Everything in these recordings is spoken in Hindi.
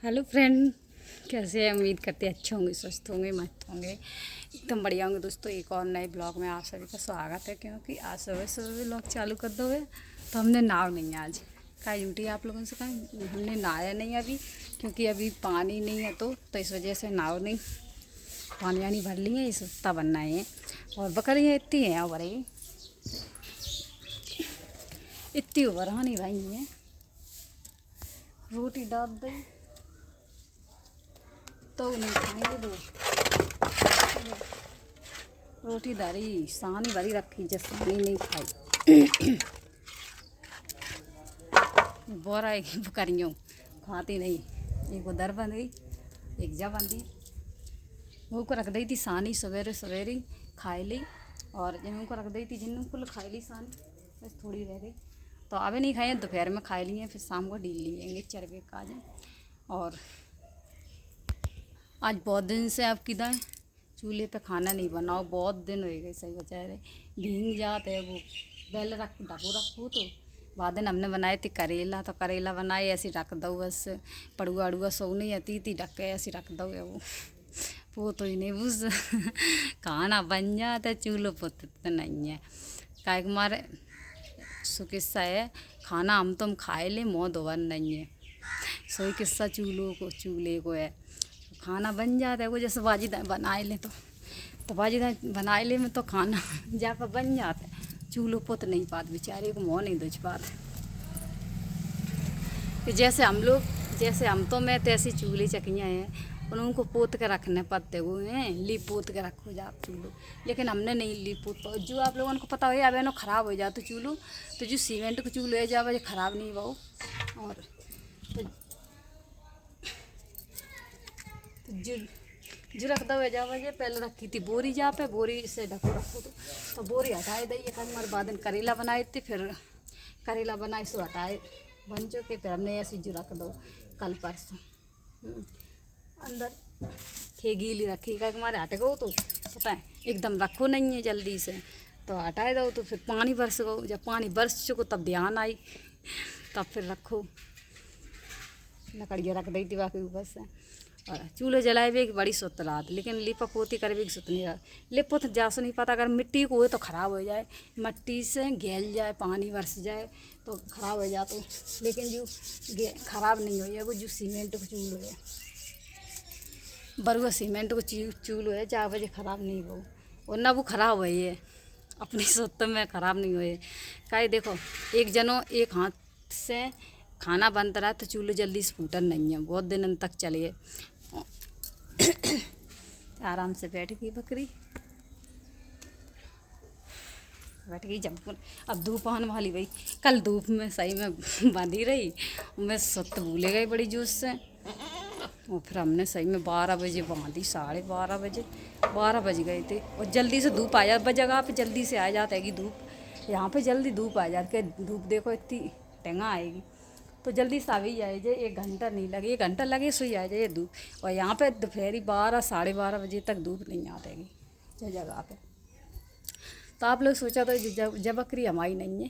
हेलो फ्रेंड, कैसे हैं? उम्मीद करते हैं अच्छे होंगे, स्वस्थ होंगे, मस्त होंगे, एकदम बढ़िया होंगे। दोस्तों, एक और नए ब्लॉग में आप सभी का स्वागत है। क्योंकि आज सुबह सुबह ब्लॉग चालू कर दोगे तो हमने नाव नहीं है आज। कहा झूठी आप लोगों से, कहा हमने नहाया नहीं अभी, क्योंकि अभी पानी नहीं है तो इस वजह से नाव नहीं, पानी वानी भर ली है, इस तब बनना है। और बकरियाँ इतनी हैं और इतनी उबरानी भाई हैं, रोटी डाल दी तो नहीं खाएंगे। दो रोटी दारी सानी भरी रखी, जब सानी नहीं खाई बोरा एक बकरियों खाती नहीं। एक उधर बन गई, एक जा बन गई। वो को रख दी थी सानी, सवेरे सवेरे खाई ली। और जिन को रख दी थी, जिन को खाई ली सानी, बस थोड़ी रह गई तो अभी नहीं खाए, दोपहर में खाई लिए, फिर शाम को डील लेंगे चरबे का जाए। और आज बहुत दिन से आपकी दाएँ चूल्हे पे खाना नहीं बनाओ, बहुत दिन हो गए। सही बेचारे भींग जाते हैं। वो पहले रखो तो बाद दिन हमने बनाए थे करेला, तो करेला बनाए ऐसे रख दो, बस पड़ुआ अड़ुआ सो नहीं आती थी, ढक के ऐसे रख दो। वो तो ही नहीं बुझ खाना बन जाता, चूल्हो पुत नहीं है। काय हमारे सो किस्सा है, खाना हम तुम खाए ले, मोह दोवन नहीं है। सो किस्सा चूल्हे को है। खाना बन जाता है वो, जैसे बाजी बनाए ले तो बाजी बनाए ले में तो खाना जाकर बन जाता है। चूल्हो पुत नहीं पाते, बेचारे को मोह नहीं दुझ पाते। कि जैसे हम तो मैं तैसी चूल्हे चकियाँ हैं, उनको पोत के रखने पड़ते हुए हैं, लीप पोत के रखो जा चूल्हो। लेकिन हमने नहीं लीप पोत, जो आप लोगों को पता हो अब है ख़राब हो जाते चूल्हो। तो जो सीमेंट का चूल्हो है जा बजे ख़राब नहीं हो। और जो रख दो जा वजह पहले रखी थी बोरी, जा पे बोरी से रखो तो बोरी हटाए दी। एक हमारे बाद करेला बनाए थे, फिर करेला बनाए सो हटाए बन चुके, फिर हमने ऐसी जो रख दो कल परसों अंदर थे गीली रखी। क्या हमारे हट गो तो पता है एकदम रखो नहीं है जल्दी से, तो हटाए दो। तो फिर पानी बरस गो, जब पानी बरस चुको तब ध्यान आई, तब फिर रखो। लकड़ियाँ रख दी थी बाकी ऊपर से। और चूल्हे जलाए भी एक बड़ी सुत रात, लेकिन लिपा पोती करे भी सुत नहीं रहा। लिपो तो जासो नहीं पता, अगर मिट्टी को हो तो ख़राब हो जाए, मिट्टी से घेल जाए, पानी बरस जाए तो ख़राब हो जाए। तो लेकिन जो ख़राब नहीं हो जाए वो जो सीमेंट का चूल्हो है, बरुआ सीमेंट को चूल्हो है, 4 बजे ख़राब नहीं हो। और ना वो ख़राब हुई है, अपनी सुत में ख़राब नहीं हुए। काहे देखो, एक जनो एक हाथ से खाना बनता रहा तो चूल्हो जल्दी से फूटन नहीं है, बहुत दिन तक चले। आराम से बैठ गई बकरी, बैठ गई। जब अब धूप आने वाली भाई, कल धूप में सही में बांधी रही, मैं सुत भूले गई बड़ी जोश से। और फिर हमने सही में 12 बजे बांधी, 12:30 बजे, 12 बज गए थे। और जल्दी से धूप आ जाती, जगह पे जल्दी से आ जाता है कि धूप, यहाँ पे जल्दी धूप आ जाती है। धूप देखो इतनी टेंगा आएगी तो जल्दी से आ भी जाए जाए, 1 घंटा नहीं लगे, 1 घंटा लगे सो आ जाए धूप। और यहाँ पे दोपहरी 12 12:30 बजे तक धूप नहीं आती जो जगह पे। तो आप लोग सोचा तो जब बकरी हमारी नहीं है,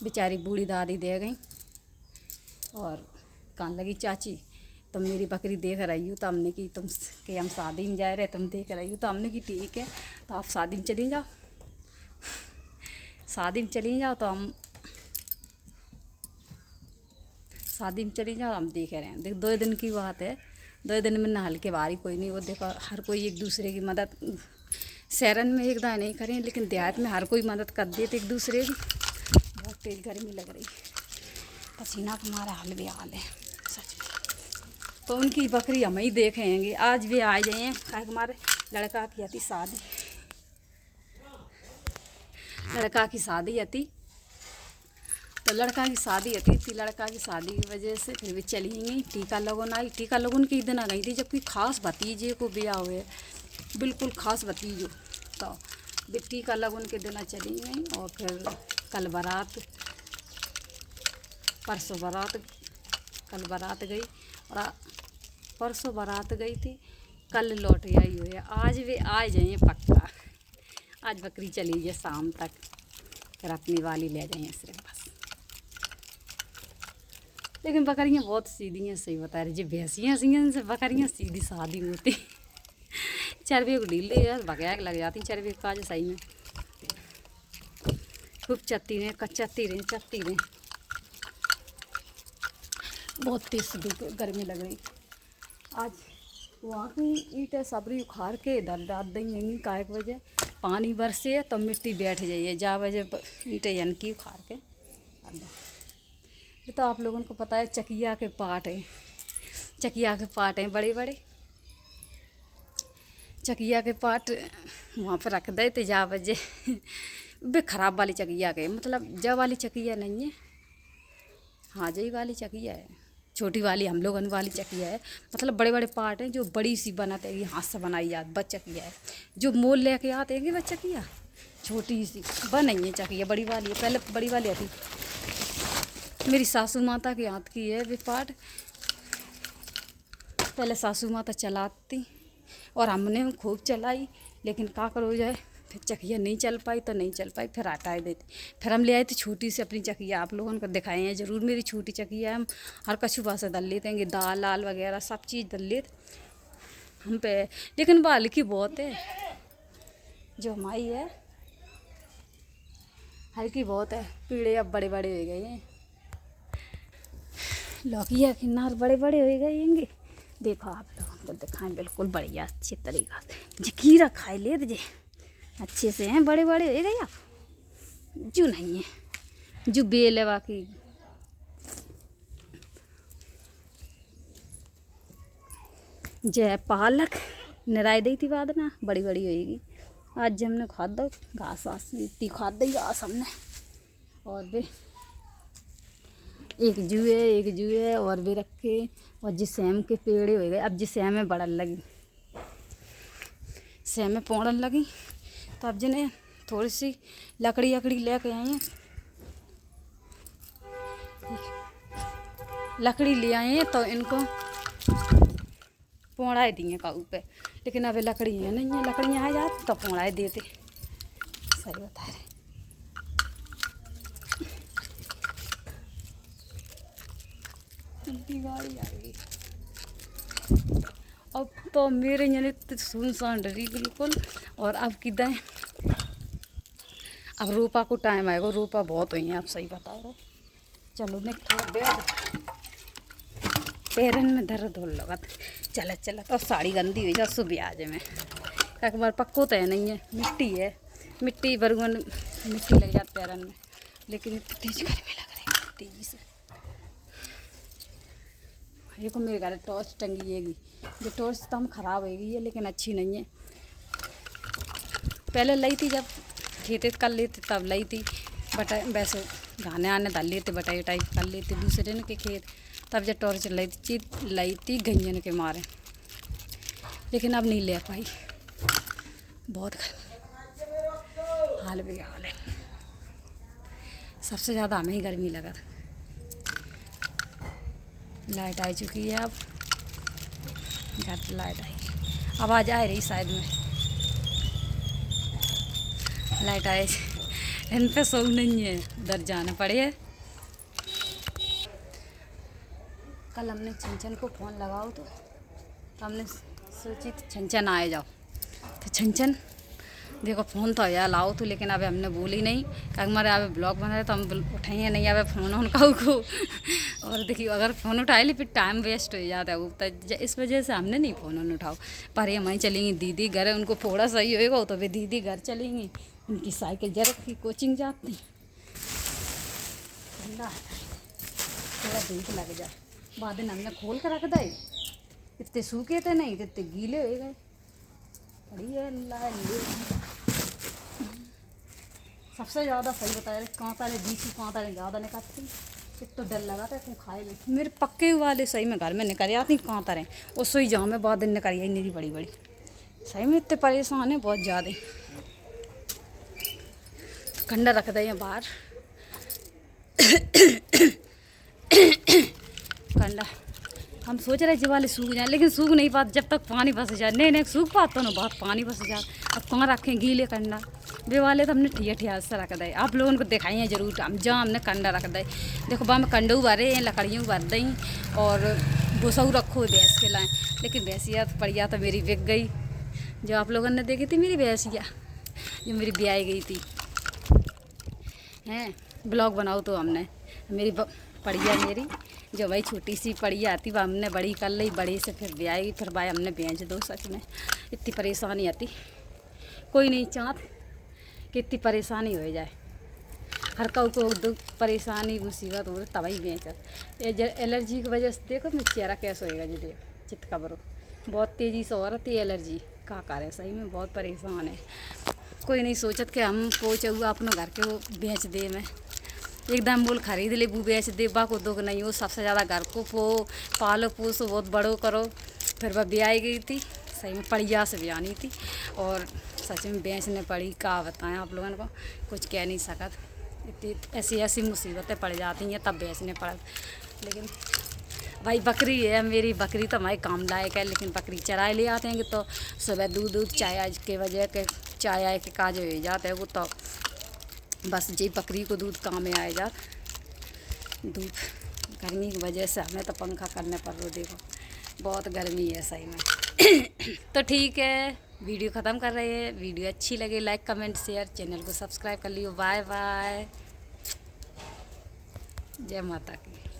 बेचारी बूढ़ी दादी दे गई। और कहने लगी चाची तुम मेरी बकरी देख रही हो, तो हमने की तुम कि हम शादी में जा रहे, तुम देख रही हो, तो हमने की ठीक है, तो आप शादी में चली जाओ, शादी में चली जाओ, तो हम शादी में चली जाओ, हम देख रहे हैं। देख 2 दिन की बात है, 2 दिन में नहल के बारी कोई नहीं। वो देखो हर कोई एक दूसरे की मदद, शहरन में एकदम नहीं करें, लेकिन देहात में हर कोई मदद कर देते एक दूसरे की। बहुत तेज गर्मी लग रही, पसीना तुम्हारा हाल भी हाल है सच में। तो उनकी बकरी हम ही देखेंगे, आज भी आ जाए। हमारे लड़का की आती शादी, लड़का की शादी आती, तो लड़का की शादी आती थी, लड़का की शादी की वजह से फिर भी चली गई। टीका लगन आई, टीका लगन के दिन आ गई थी, जबकि खास भतीजे को ब्याह हुए, बिल्कुल खास भतीजो। तो टीका लगन के दिन चली गई। और फिर कल बारात, परसों बारात, कल बारात गई और परसों बारात गई थी, कल लौट आई हुई है। आज भी आ जाइए पक्का, आज बकरी चली जाए शाम तक, फिर अपनी वाली ले जाइए सिर्फ बस। लेकिन बकरियाँ बहुत सीधी हैं, सही बता रही जी। भैंसियाँ सी हैं से बकरियाँ सीधी सादी होती। चर्बी को ढील दे यार भगा के लग जाती चर्बी का आज सही में। खूब चत्ती रहे बहुत तेज धूप गर्मी लग रही। आज वहाँ की ईंटें सबरी उखाड़ के इधर डाल देंगे का 1 बजे पानी बरसे तो मिट्टी बैठ जाइए जा बजे ईंटें यानी की उखाड़ के। ये तो आप लोगों को पता है चकिया के पाट हैं बड़े बड़े। चकिया के पाट वहाँ पर रख दे तो जा बजे वे खराब वाली चकिया के मतलब जब वाली चकिया नहीं है। हाँ जही वाली चकिया है, छोटी वाली हम लोगन वाली चकिया है। मतलब बड़े बड़े पार्ट हैं जो बड़ी सी बनाते हैं, हाथ से बनाई जाती बस चकिया है। जो मोल लेके आते हैं बस चकिया छोटी सी बन नहीं है चकिया, बड़ी वाली है। पहले बड़ी वाली आती मेरी सासू माता के हाथ की है वे पार्ट। पहले सासू माता चलाती और हमने खूब चलाई, लेकिन का करो जाए फिर चकिया नहीं चल पाई तो नहीं चल पाई, फिर हटा देती। फिर हम ले आए थे छोटी सी अपनी चकिया, आप लोगों को दिखाए हैं ज़रूर। मेरी छोटी चकिया है, हम हर कछुआ से दल लेते हैं, दाल लाल वगैरह सब चीज़ दल लेते हम पे। लेकिन वो हल्की बहुत है जो हमारी है, हल्की बहुत है। कीड़े अब बड़े बड़े हो गए हैं, लौकिया किनार बड़े बड़े हो गए होंगे। देखो आप लोगों को दिखाएं बिल्कुल बढ़िया अच्छी तरीक़ा से। जी कीड़ा खाए ले दे अच्छे से हैं, बड़े बड़े हो गए। आप जो नहीं है जो बेल है बाकी जय पालक निराई दी थी बाद में बड़ी बड़ी होएगी। आज जब हमने खा दो घास वास इतनी खा दी घास हमने। और भी एक जुए और भी रखे। और जिस सेम के पेड़े हो गए, अब जिस सेम में बढ़न लगी, सेम में पौड़न लगी तो अब जिन्हें थोड़ी सी लकड़ी लेके आए हैं, लकड़ी ले आए हैं तो इनको पौड़ाए दिए काऊ पे। लेकिन अब लकड़ियाँ नहीं है, लकड़ियाँ आ जाती तो पौड़ाए देते। सही बता रहे। गाड़ी आ गई अब तो मेरे यहाँ सुनसान डरी बिल्कुल। और अब किधर अब रोपा को टाइम आएगा, रोपा बहुत हुई है आप सही बता रहे। चलो मैं थोड़ा देर पैरन में दर्द हो लगा चला तो साड़ी गंदी हुई जा सुबह आज में एक बार पक्को तो है नहीं है, मिट्टी है, मिट्टी बरगुन मिट्टी लग जाती पैरन में। लेकिन इतनी तेज गर्मी लग रही है तेजी से। ये को मेरे घर टॉर्च टंगी हैगी, जो टॉर्च तो हम ख़राब हो गई है लेकिन अच्छी नहीं है। पहले लाई थी जब खेत कर लेते तब लाई थी, बटा वैसे गाने आने डाल लेते बटाई टाइप कर लेते दूसरे दिन के खेत, तब जब टॉर्च लाई थी गंजन के मारे। लेकिन अब नहीं ले पाई, बहुत हाल बेहाल है। सबसे ज़्यादा हमें ही गर्मी लगा। लाइट आ चुकी है, अब घर पर लाइट आई, आवाज़ आ रही शायद में लाइट आए। इन पे सो नहीं है, उधर जाना पड़े। कल हमने छनछन को फ़ोन लगाओ तो हमने सोची छनछन आए जाओ, तो छनछन देखो फ़ोन तो यार लाओ तो, लेकिन अब हमने बोली नहीं कि हमारे अब ब्लॉग बना रहे तो हम उठाएंगे नहीं अब फ़ोन उनका को। और देखिए अगर फ़ोन उठाए ली फिर टाइम वेस्ट हो जाता है, तो इस वजह से हमने नहीं फ़ोन उठाओ। पर ये वहीं चलेंगी दीदी घर, उनको थोड़ा सही होएगा तो वे दीदी घर चलेंगी। उनकी साइकिल जरा की कोचिंग जाती थोड़ा धूप लग जाए। बाद दिन हमने खोल कर रख दे, इतने सूखे थे नहीं इतने गीले हो गए। सबसे ज़्यादा सही बताया कांता ने बीच कांता ने ज़्यादा निकालती, एक तो डर लगा था तुम खाए ले। मेरे पक्के वाले सही में घर में निकल आती कांता रहे उससे ही जाओ में बाद दिन निकल आई मेरी बड़ी बड़ी। सही में इतने परेशान है बहुत ज़्यादा। कंडा रख दे बाहर कंडा हम सोच रहे जीवाले सूख जाए, लेकिन सूख नहीं पाते जब तक पानी बस जाए। नहीं सूख पाता ना बहुत पानी बस जाए। अब कहाँ रखें गीले कंडा, वे वाले तो हमने ठिया ठिया से रख दे, आप लोगों को दिखाई हैं जरूर। हम जहाँ हमने कंडा रख दे, देखो बा में कंडू भरे हैं, लकड़ियों भर दी और भूसऊ रखो भैंस के लाए। लेकिन भैंसिया तो बढ़िया तो मेरी बिक गई। जो आप लोगों ने देखी थी मेरी भैंसिया, जो मेरी ब्याई गई थी हैं, ब्लॉग बनाओ तो हमने मेरी पड़िया मेरी जो भाई छोटी सी पड़िया आती वह हमने बड़ी कर ली, बड़ी से फिर ब्याई, फिर भाई हमने बेच दो। सच में इतनी परेशानी आती, कोई नहीं चाहत कि इतनी परेशानी हो जाए। हर को दुख परेशानी मुसीबत हो तभी बेचत। ये एलर्जी की वजह से देखो मेरा चेहरा कैसे होएगा जी, देखो चित कबरो बहुत तेज़ी से हो रही है एलर्जी, का करे सही में बहुत परेशान है। कोई नहीं सोचत कि हम पोच हुआ अपने घर के वो बेच दे। मैं एकदम बोल खरीद ले वो बेच दे, बा को दुख नहीं हो। सबसे ज़्यादा घर को पालो पोसो, बहुत बड़ो करो। फिर वह ब्याई गई थी, सही में पड़िया से ब्यानी थी और सच में बेचने पड़ी। का बताएं आप लोगों को, कुछ कह नहीं सकत। इतनी ऐसी ऐसी मुसीबतें पड़ जाती हैं तब बेचने पड़। लेकिन भाई बकरी है मेरी, बकरी तो हमारे काम लायक है। लेकिन बकरी चराए ले आते हैं तो सुबह दूध चाय के वजह के चाय आए के काज हो जाते हैं वो तो बस जी बकरी को दूध काम में आए जात। धूप गर्मी की वजह से हमें तो पंखा करने पर रो, देखो बहुत गर्मी है सही में। तो ठीक है, वीडियो ख़त्म कर रहे हैं। वीडियो अच्छी लगे लाइक कमेंट शेयर, चैनल को सब्सक्राइब कर लियो। बाय बाय, जय माता की।